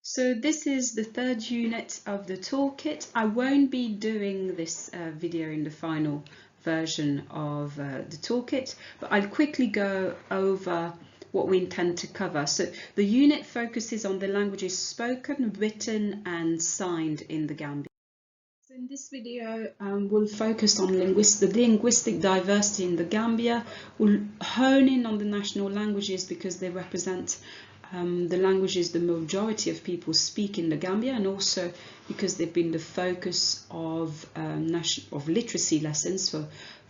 So this is the third unit of the toolkit. I won't be doing this video in the final version of the toolkit, but I'll quickly go over what we intend to cover. So the unit focuses on the languages spoken, written and signed in the Gambia. So in this video, we'll focus on the linguistic diversity in the Gambia. We'll hone in on the national languages because they represent the languages the majority of people speak in the Gambia, and also because they've been the focus of literacy lessons for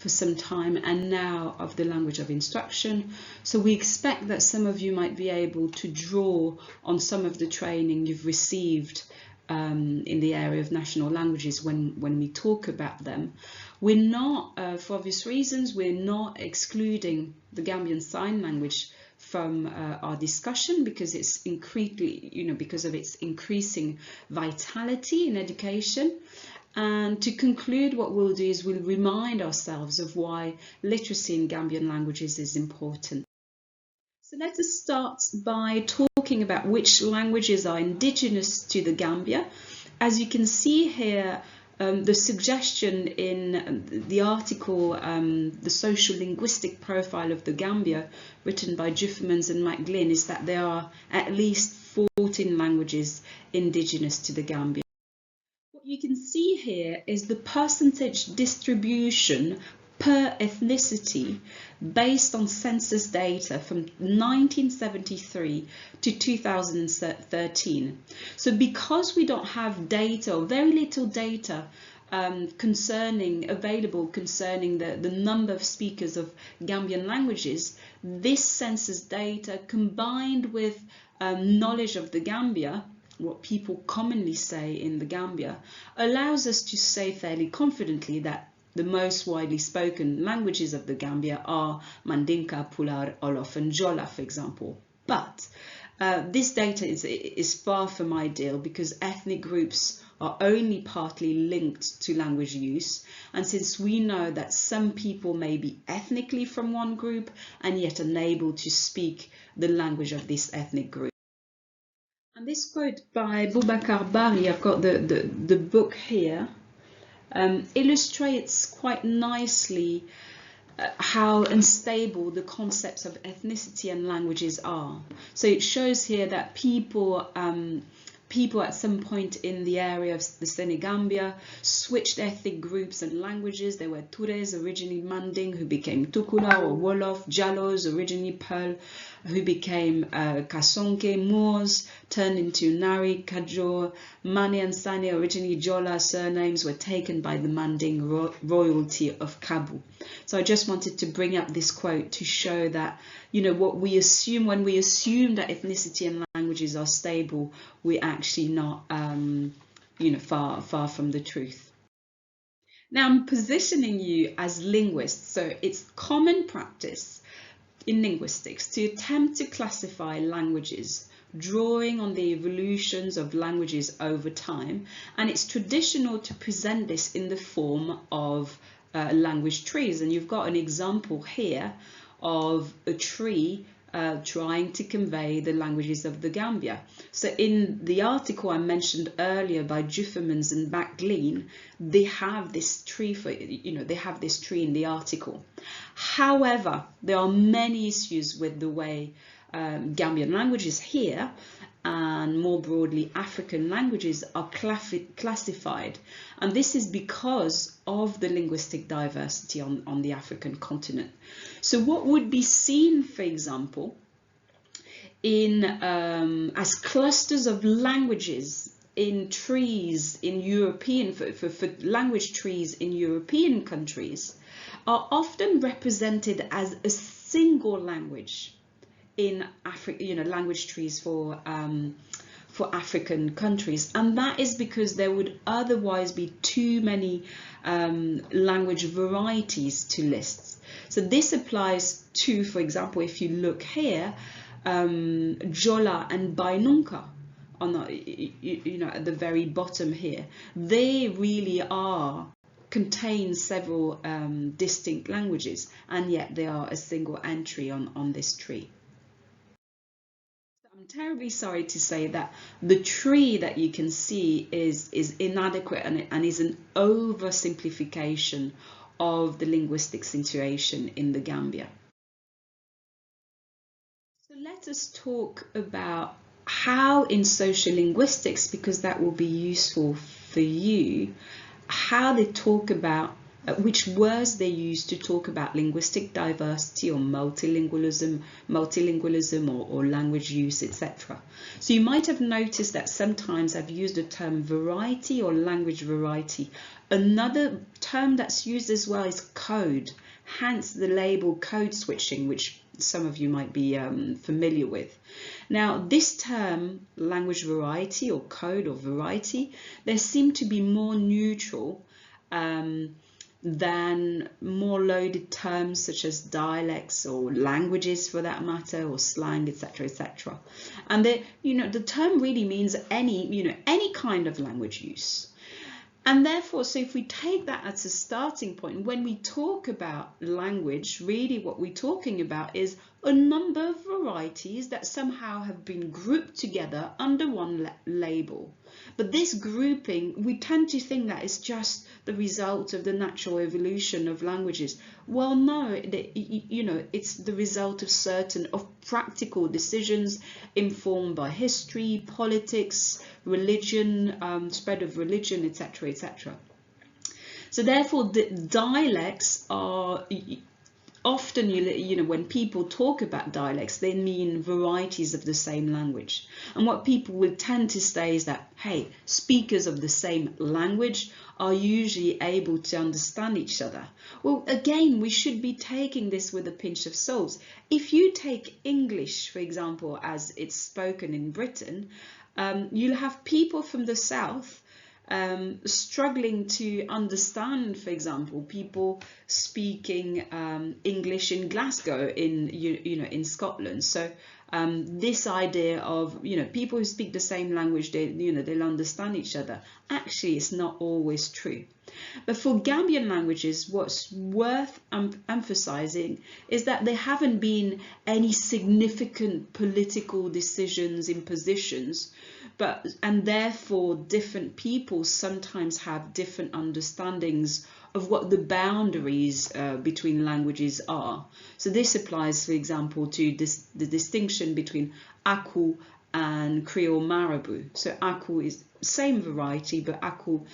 some time, and now of the language of instruction. So we expect that some of you might be able to draw on some of the training you've received in the area of national languages when we talk about them. We're not, for obvious reasons, we're not excluding the Gambian Sign Language from our discussion because it's because of its increasing vitality in education. And to conclude, what we'll do is we'll remind ourselves of why literacy in Gambian languages is important. So let us start by talking about which languages are indigenous to the Gambia. As you can see here, the suggestion in the article, The Social Linguistic Profile of the Gambia, written by Juffermans and McGlynn, is that there are at least 14 languages indigenous to the Gambia. What you can see here is the percentage distribution per ethnicity based on census data from 1973 to 2013. So because we don't have data, or very little data, available concerning the number of speakers of Gambian languages, this census data combined with knowledge of the Gambia, what people commonly say in the Gambia, allows us to say fairly confidently that the most widely spoken languages of the Gambia are Mandinka, Pular, Olof and Jola, for example. But this data is far from ideal because ethnic groups are only partly linked to language use. And since we know that some people may be ethnically from one group and yet unable to speak the language of this ethnic group. And this quote by Boubacar Bari, I've got the book here, illustrates quite nicely how unstable the concepts of ethnicity and languages are. So it shows here that people at some point in the area of the Senegambia switched ethnic groups and languages. There were Tures, originally Manding, who became Tukula or Wolof, Jalos, originally Pearl, who became Kasonke, Moors, turned into Nari, Kajor, Mani and Sani, originally Jola surnames, were taken by the Manding royalty of Kabu. So I just wanted to bring up this quote to show that, what we assume when we assume that ethnicity and languages are stable, we're actually not, far from the truth. Now I'm positioning you as linguists, so it's common practice in linguistics to attempt to classify languages, drawing on the evolutions of languages over time, and it's traditional to present this in the form of language trees. And you've got an example here of a tree trying to convey the languages of the Gambia. So in the article I mentioned earlier by Juffermans and McGlynn, they have this tree in the article. However, there are many issues with the way Gambian languages here, and more broadly African languages, are classified, and this is because of the linguistic diversity on the African continent. So what would be seen, for example, in as clusters of languages in trees in European for language trees in European countries are often represented as a single language in Africa, language trees for African countries, and that is because there would otherwise be too many language varieties to list. So this applies to, for example, if you look here, Jola and Bainunka on at the very bottom here, they really contain several distinct languages, and yet they are a single entry on this tree. I'm terribly sorry to say that the tree that you can see is inadequate and is an oversimplification of the linguistic situation in the Gambia. So let us talk about how in social linguistics, because that will be useful for you, how they talk about which words they use to talk about linguistic diversity or multilingualism or language use, etc. So you might have noticed that sometimes I've used the term variety or language variety. Another term that's used as well is code, hence the label code switching, which some of you might be familiar with. Now, this term, language variety or code or variety, they seem to be more neutral than more loaded terms such as dialects or languages for that matter, or slang, etc., etc. And the term really means any kind of language use. And therefore, so if we take that as a starting point, when we talk about language, really what we're talking about is a number of varieties that somehow have been grouped together under one label. But this grouping, we tend to think that it's just the result of the natural evolution of languages. Well, no, it's the result of practical decisions informed by history, politics, religion, spread of religion, etc., etc. So therefore, the dialects are often, when people talk about dialects, they mean varieties of the same language. And what people will tend to say is that, hey, speakers of the same language are usually able to understand each other. Well, again, we should be taking this with a pinch of salt. If you take English, for example, as it's spoken in Britain, you'll have people from the south struggling to understand, for example, people speaking English in Glasgow in Scotland. So this idea of people who speak the same language, they'll understand each other, actually it's not always true. But for Gambian languages, what's worth emphasizing is that there haven't been any significant political decisions, impositions, and therefore different people sometimes have different understandings of what the boundaries between languages are. So this applies, for example, to the distinction between Aku and Creole Marabu. So Aku is same variety, but Aku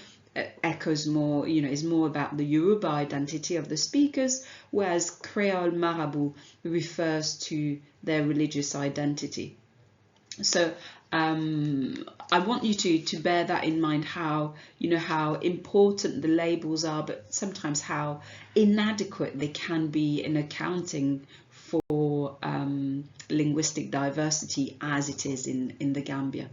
echoes more, is more about the Yoruba identity of the speakers, whereas Creole Marabu refers to their religious identity. So I want you to bear that in mind, how important the labels are, but sometimes how inadequate they can be in accounting for linguistic diversity as it is in the Gambia.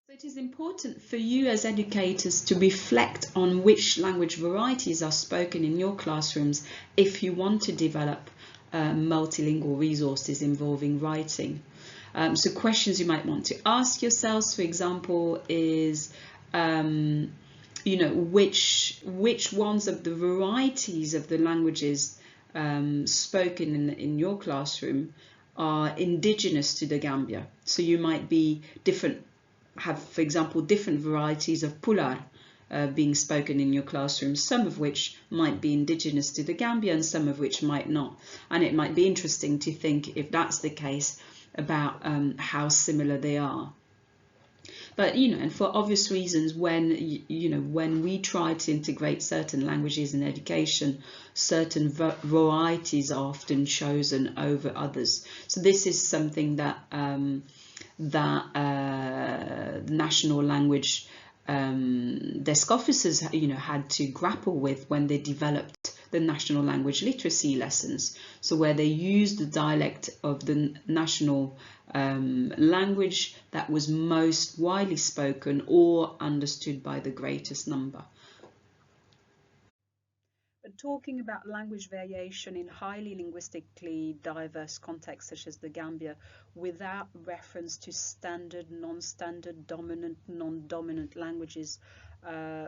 So it is important for you as educators to reflect on which language varieties are spoken in your classrooms if you want to develop multilingual resources involving writing. So questions you might want to ask yourselves, for example, is which ones of the varieties of the languages spoken in your classroom are indigenous to the Gambia. So you might be have, for example, different varieties of Pular being spoken in your classroom, some of which might be indigenous to the Gambia and some of which might not. And it might be interesting to think, if that's the case, about how similar they are. But and for obvious reasons, when we try to integrate certain languages in education, certain varieties are often chosen over others. So this is something that the national language desk officers had to grapple with when they developed the national language literacy lessons. So where they used the dialect of the national language that was most widely spoken or understood by the greatest number. But talking about language variation in highly linguistically diverse contexts such as the Gambia, without reference to standard, non-standard, dominant, non-dominant languages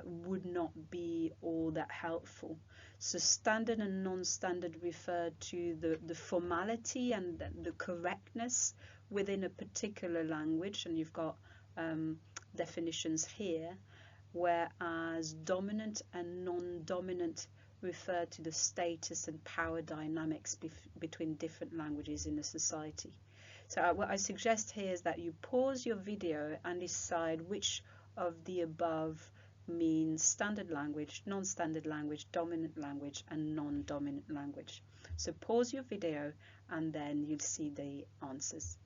would not be all that helpful. So standard and non-standard refer to the formality and the correctness within a particular language, and you've got definitions here, whereas dominant and non-dominant refer to the status and power dynamics between different languages in a society. So what I suggest here is that you pause your video and decide which of the above means standard language, non-standard language, dominant language, and non-dominant language. So pause your video and then you'll see the answers.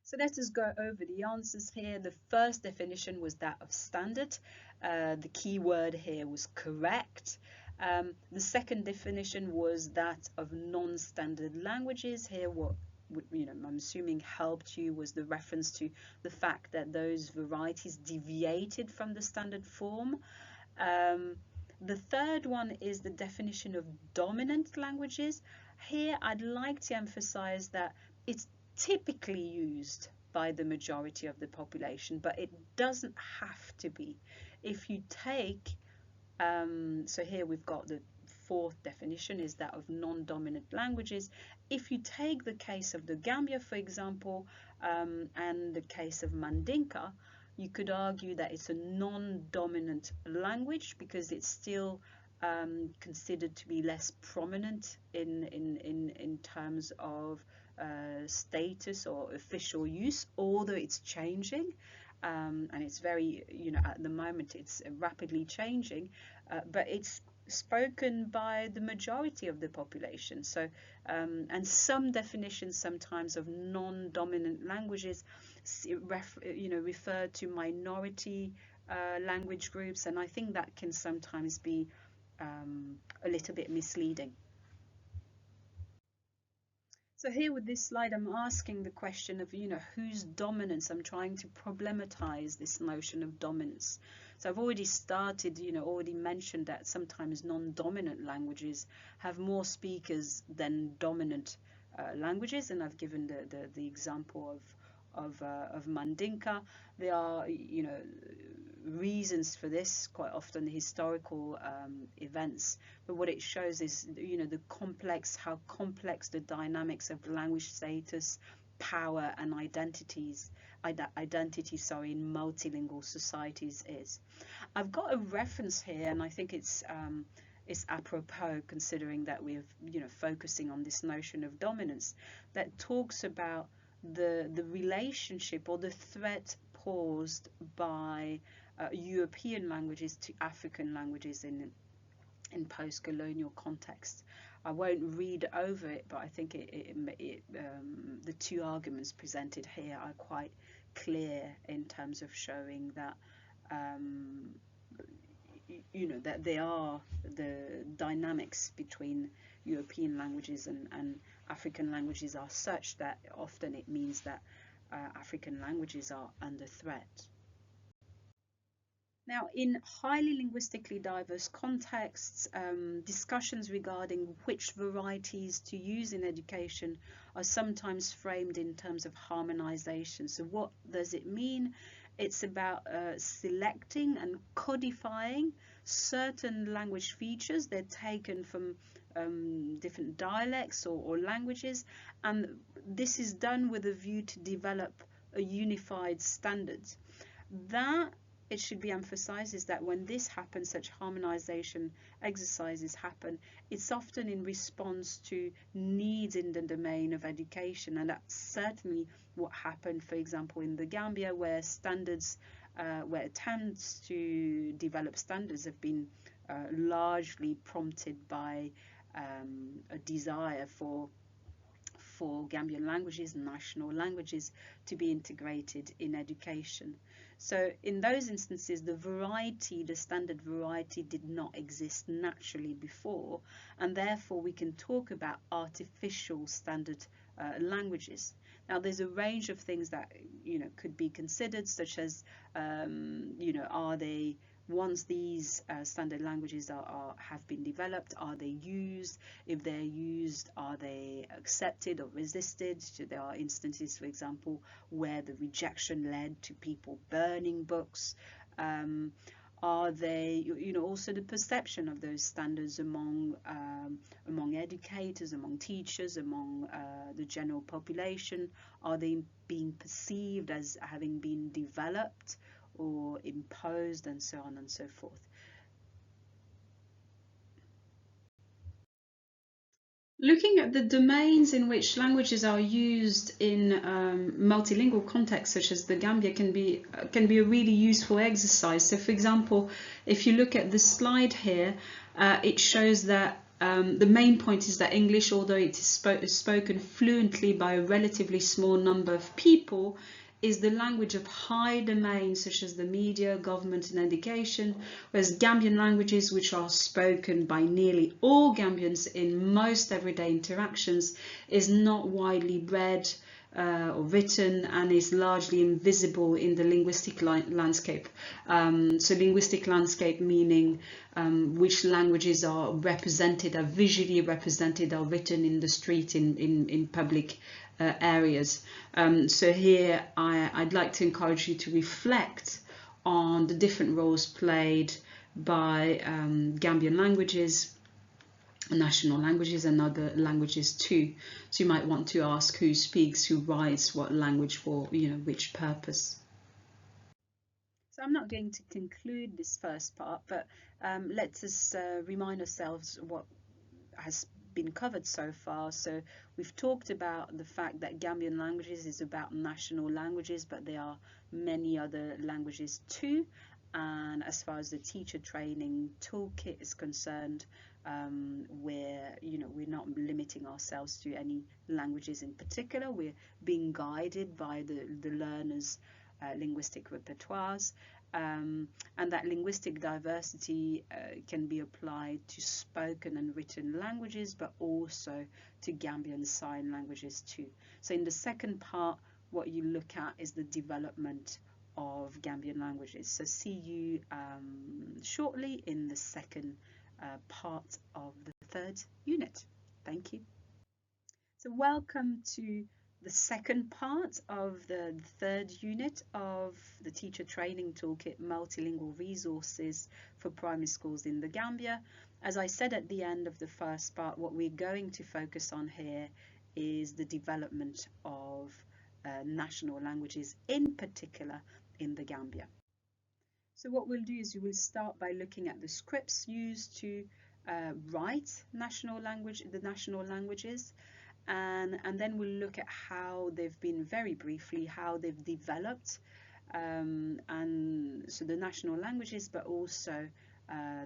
So let us go over the answers here. The first definition was that of standard. The key word here was correct. The second definition was that of non-standard languages. Here, what I'm assuming helped you was the reference to the fact that those varieties deviated from the standard form. The third one is the definition of dominant languages. Here, I'd like to emphasize that it's typically used by the majority of the population, but it doesn't have to be. If you take, so here we've got the fourth definition is that of non-dominant languages. If you take the case of the Gambia, for example, and the case of Mandinka, you could argue that it's a non-dominant language because it's still considered to be less prominent in terms of status or official use, although it's changing, and it's very, at the moment it's rapidly changing, but it's spoken by the majority of the population. So and some definitions sometimes of non-dominant languages refer to minority language groups, and I think that can sometimes be a little bit misleading. So here with this slide, I'm asking the question of, whose dominance. I'm trying to problematize this notion of dominance. So I've already started, already mentioned that sometimes non-dominant languages have more speakers than dominant languages, and I've given the example of Mandinka. There are, reasons for this, quite often historical events, but what it shows is, how complex the dynamics of language status, power, and identity, in multilingual societies is. I've got a reference here, and I think it's apropos considering that we're focusing on this notion of dominance, that talks about the relationship or the threat posed by European languages to African languages in post-colonial context. I won't read over it, but I think the two arguments presented here are quite clear in terms of showing that that they are the dynamics between European languages and African languages are such that often it means that African languages are under threat. Now, in highly linguistically diverse contexts, discussions regarding which varieties to use in education are sometimes framed in terms of harmonization. So what does it mean? It's about selecting and codifying certain language features. They're taken from different dialects or languages, and this is done with a view to develop a unified standard. That, it should be emphasized, is that when this happens, such harmonization exercises happen, it's often in response to needs in the domain of education, and that's certainly what happened, for example, in the Gambia, where where attempts to develop standards have been largely prompted by a desire for Gambian languages, national languages, to be integrated in education. So in those instances, the standard variety did not exist naturally before, and therefore we can talk about artificial standard languages. Now, there's a range of things that could be considered, such as are they, once these standard languages have been developed, are they used? If they're used, are they accepted or resisted? So there are instances, for example, where the rejection led to people burning books. Are they, also the perception of those standards among educators, among teachers, among the general population? Are they being perceived as having been developed or imposed, and so on and so forth? Looking at the domains in which languages are used in multilingual contexts, such as the Gambia, can be a really useful exercise. So, for example, if you look at the slide here, it shows that the main point is that English, although it is spoken fluently by a relatively small number of people, is the language of high domains such as the media, government and education, whereas Gambian languages, which are spoken by nearly all Gambians in most everyday interactions, is not widely read or written and is largely invisible in the linguistic landscape. So linguistic landscape meaning which languages are represented, are visually represented, are written in the street, in public areas. So here I'd like to encourage you to reflect on the different roles played by Gambian languages, national languages and other languages too. So you might want to ask who speaks, who writes, what language for, which purpose. So I'm not going to conclude this first part, but let's just remind ourselves what has been covered so far. So we've talked about the fact that Gambian languages is about national languages, but there are many other languages too. And as far as the teacher training toolkit is concerned, we're not limiting ourselves to any languages in particular. We're being guided by the learners' linguistic repertoires. And that linguistic diversity can be applied to spoken and written languages, but also to Gambian sign languages too. So in the second part, what you look at is the development of Gambian languages. So see you shortly in the second part of the third unit. Thank you. So welcome to the second part of the third unit of the Teacher Training Toolkit Multilingual Resources for Primary Schools in the Gambia. As I said at the end of the first part, what we're going to focus on here is the development of national languages, in particular in the Gambia. So what we'll do is we will start by looking at the scripts used to write the national languages. And then we'll look at how they've been, very briefly, how they've developed, and so the national languages, but also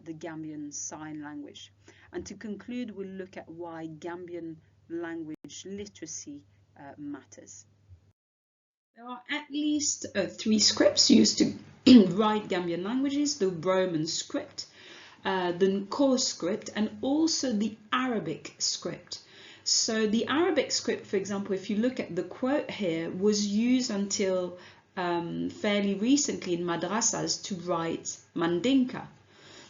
the Gambian Sign Language. And to conclude, we'll look at why Gambian language literacy matters. There are at least 3 scripts used to write Gambian languages: the Roman script, the Nkor script, and also the Arabic script. So the Arabic script, for example, if you look at the quote here, was used until fairly recently in madrasas to write Mandinka.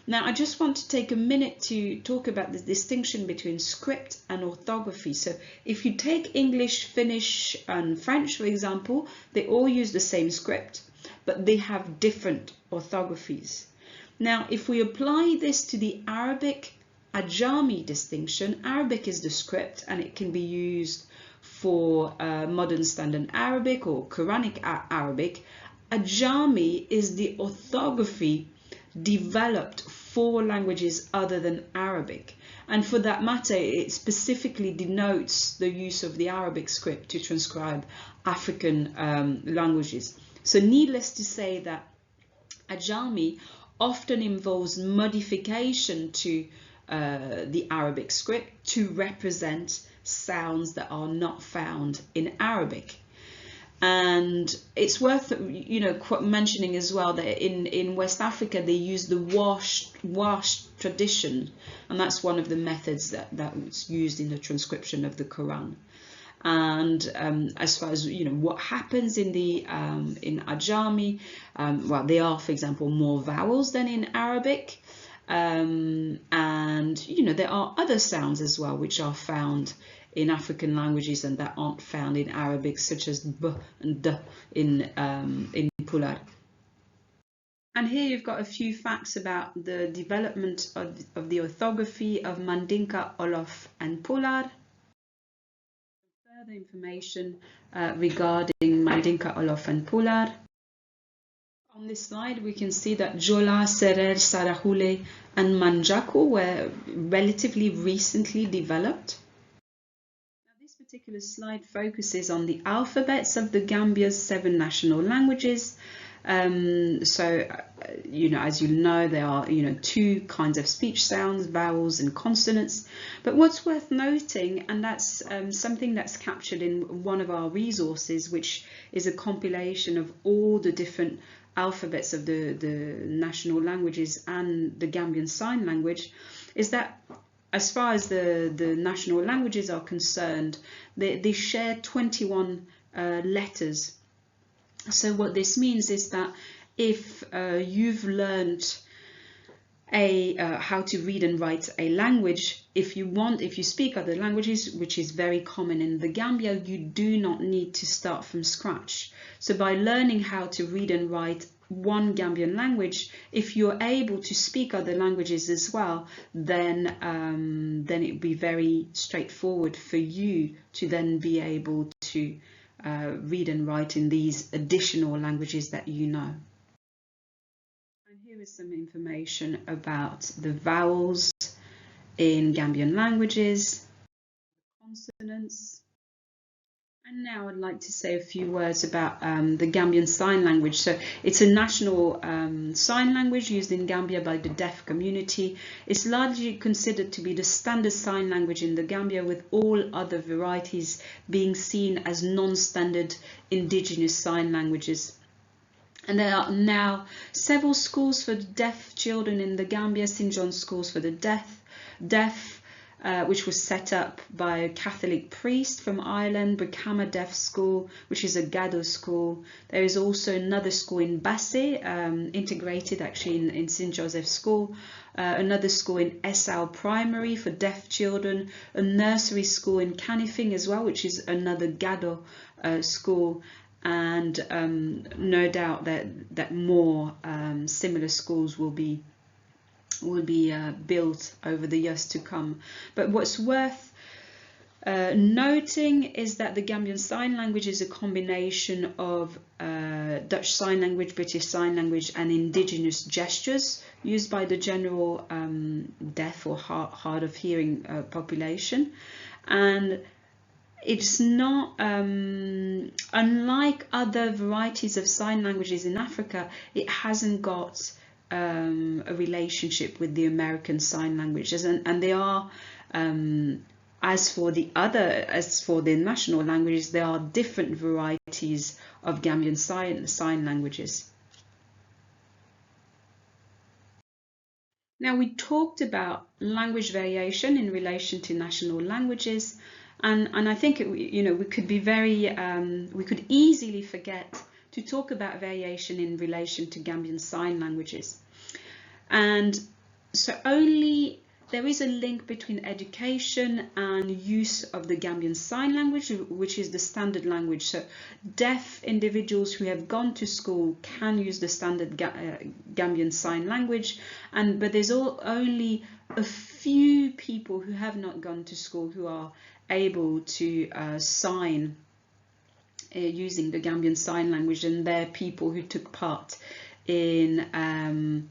Now, I just want to take a minute to talk about the distinction between script and orthography. So if you take English, Finnish, and French, for example, they all use the same script, but they have different orthographies. Now, if we apply this to the Arabic Ajami distinction, Arabic is the script and it can be used for modern standard Arabic or Quranic Arabic. Ajami is the orthography developed for languages other than Arabic, and for that matter it specifically denotes the use of the Arabic script to transcribe African languages. So needless to say that Ajami often involves modification to the Arabic script to represent sounds that are not found in Arabic. And it's worth mentioning as well that in West Africa they use the wash tradition, and that's one of the methods that was used in the transcription of the Quran. And as far as what happens in the in Ajami, well, there are, for example, more vowels than in Arabic, and there are other sounds as well which are found in African languages and that aren't found in Arabic, such as b and d in Pular. And here you've got a few facts about the development of the orthography of Mandinka, Olof, and Pular. Further information regarding Mandinka, Olof, and Pular. On this slide, we can see that Jola, Serer, Sarahule, and Manjaku were relatively recently developed. Now, this particular slide focuses on the alphabets of the Gambia's 7 national languages. As you know, there are, 2 kinds of speech sounds, vowels and consonants. But what's worth noting, and that's something that's captured in one of our resources, which is a compilation of all the different alphabets of the national languages and the Gambian Sign Language, is that as far as the national languages are concerned, they share 21 letters. So what this means is that if you've learned how to read and write a language, if you speak other languages, which is very common in the Gambia, you do not need to start from scratch. So by learning how to read and write one Gambian language, if you're able to speak other languages as well, then it would be very straightforward for you to then be able to read and write in these additional languages that you know. And here is some information about the vowels in Gambian languages, consonants. And now I'd like to say a few words about the Gambian Sign Language. So it's a national sign language used in Gambia by the deaf community. It's largely considered to be the standard sign language in the Gambia, with all other varieties being seen as non-standard indigenous sign languages. And there are now several schools for deaf children in the Gambia: St. John's Schools for the deaf, which was set up by a Catholic priest from Ireland, Brikama Deaf School, which is a Gado school. There is also another school in Basse, integrated actually in St. Joseph's School, another school in Esau Primary for deaf children, a nursery school in Canifing as well, which is another Gado school, and no doubt that more similar schools will be built over the years to come. But what's worth noting is that the Gambian Sign Language is a combination of Dutch Sign Language, British Sign Language, and indigenous gestures used by the general deaf or hard of hearing population. And it's not, unlike other varieties of sign languages in Africa, it hasn't got a relationship with the American Sign Languages, and they are, as for the national languages, there are different varieties of Gambian sign languages. Now, we talked about language variation in relation to national languages, and I think we could be we could easily forget to talk about variation in relation to Gambian Sign Languages. And so there is a link between education and use of the Gambian Sign Language, which is the standard language. So deaf individuals who have gone to school can use the standard Gambian Sign Language, but there's only a few people who have not gone to school who are able to sign using the Gambian Sign Language, and they're people who took part in a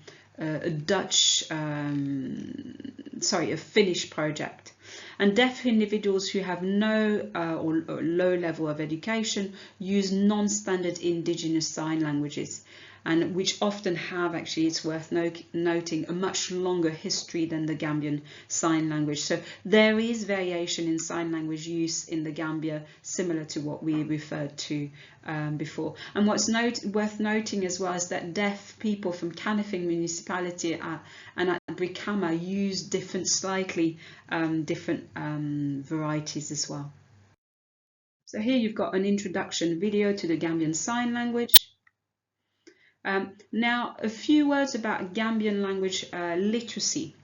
Finnish project. And deaf individuals who have no or low level of education use non-standard indigenous sign languages, and which often have, actually, it's worth noting, a much longer history than the Gambian Sign Language. So there is variation in sign language use in the Gambia, similar to what we referred to before. And what's worth noting as well is that deaf people from Canifing municipality and at Brikama use slightly different varieties as well. So here you've got an introduction video to the Gambian Sign Language. Now, a few words about Gambian language literacy.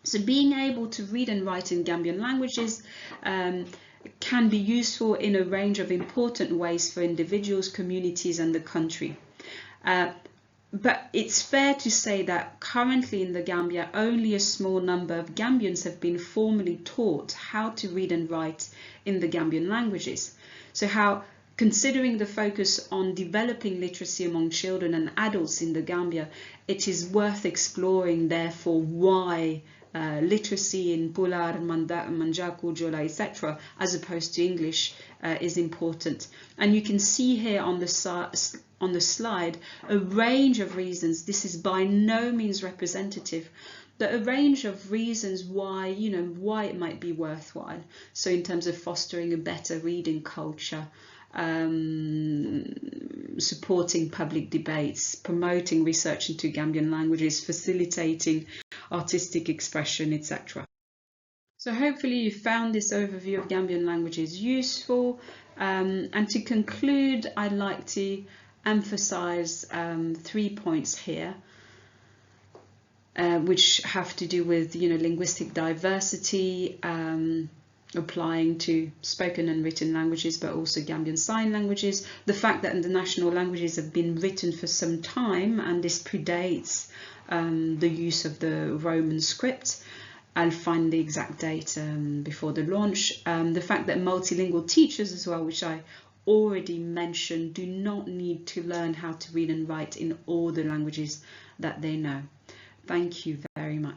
So being able to read and write in Gambian languages can be useful in a range of important ways for individuals, communities, and the country. But it's fair to say that currently in the Gambia, only a small number of Gambians have been formally taught how to read and write in the Gambian languages. So considering the focus on developing literacy among children and adults in the Gambia, it is worth exploring, therefore, why literacy in Pular, Manjaku, Jola, etc., as opposed to English, is important. And you can see here on the slide a range of reasons. This is by no means representative, but a range of reasons why, why it might be worthwhile. So in terms of fostering a better reading culture, supporting public debates, promoting research into Gambian languages, facilitating artistic expression, etc. So hopefully you found this overview of Gambian languages useful. And to conclude, I'd like to emphasize 3 points here, which have to do with linguistic diversity, applying to spoken and written languages, but also Gambian Sign Languages. The fact that the national languages have been written for some time, and this predates the use of the Roman script. I'll find the exact date before the launch. The fact that multilingual teachers as well, which I already mentioned, do not need to learn how to read and write in all the languages that they know. Thank you very much.